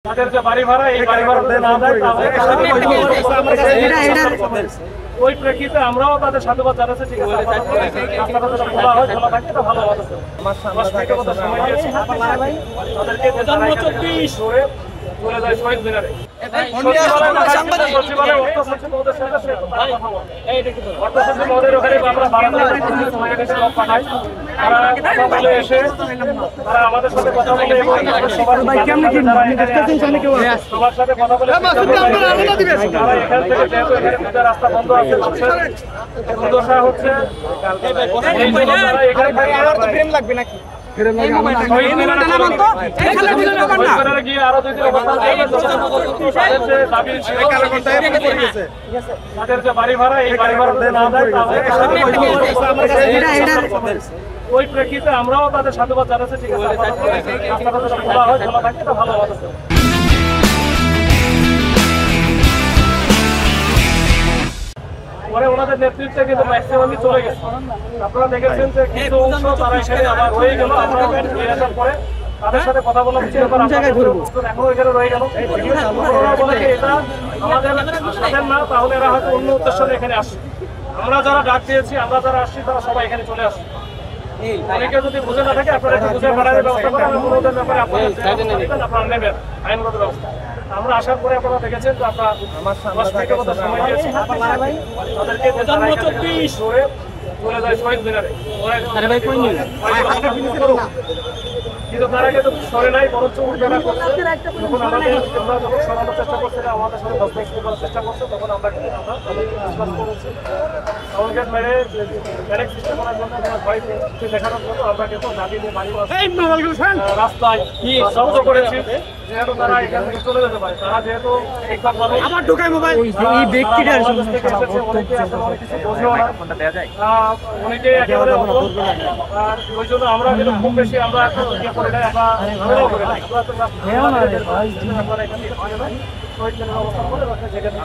তাদের যে বাড়ি ভাড়া এই বাড়ি ভাড়া যদি না দেয় তাহলে ওই প্রেক্ষিতে আমরাও তাদের সাধুবাদ জানাচ্ছি। ঠিক আছে, রাস্তাটা যদি খোলা হয়, খোলা থাকে তো ভালো হবে। আমার ব্যক্তিগত সময় দিয়েছি তাদেরকে ধরে চলে যায় শহীদ মিনারে। তারা আমাদের সাথে কথা বলে এবং সবার সাথে কথা বলে এখান থেকে যেহেতু এখানে রাস্তা বন্ধ আছে, দুর্দশা হচ্ছে তাদের যে বাড়ি ভাড়া এই বাড়ি ভাড়া না দেয় ওই প্রেক্ষিতে আমরাও তাদের সাধুবাদ জানাচ্ছি। ঠিক আছে, রাস্তাটা যদি খোলা হয়, খোলা থাকে তো ভালো হবে। পরে ওনাদের নেতৃত্বে কিন্তু ম্যাক্সিমামই চলে গেছে। আপনারা দেখেছেন যে কিছু অংশ তারা এখানে আবার রয়ে গেল। আমরা ফিরে আসার পরে তাদের সাথে কথা বলা হচ্ছে, এখনো এখানে রয়ে গেল। বলে যে এটা আমাদের না, তাহলে এরা হয়তো অন্য উদ্দেশ্য এখানে আসছে। আমরা যারা ডাক দিয়েছি, আমরা যারা আসছি, তারা সবাই এখানে চলে আসছে। অনেকে যদি বুঝে না থাকে, আপনারা একটু বুঝে পাঠানোর ব্যবস্থা করেন। অনুরোধের ব্যাপারে আপনারা নেবেন আইনগত ব্যবস্থা। আমরা আসার পরে আপনারা দেখেছেন তো আপনার ব্যক্তিগত সময় দিয়েছি তাদেরকে ধরে চলে যায় শহীদ মিনারে। কিন্তু তারা কিন্তু সরে নাই, বরঞ্চ উল্টাটা করছে। যখন আমাদের যখন সরানোর চেষ্টা করছে, আমাদের সাথে দস্তখত করার চেষ্টা করছে, তখন আমরা কিন্তু বিশ্বাস করেছি সাউন্ড মেরে ব্যারেক সৃষ্টি করার জন্য, ভয় দেখানোর জন্য আমরা কিন্তু দাবি নিয়ে বাড়ি রাস্তায় শব্দ করেছি যেহেতু তারা এখান থেকে চলে যেতে পারে। তারা যেহেতু আমার ঢোকায় মোবাইল এই ব্যক্তিটার অনেকে একেবারে আর ওই জন্য আমরা কিন্তু খুব বেশি আমরা ইয়ে করে নাই, আমরা এখান থেকে অবস্থান করে যেখানে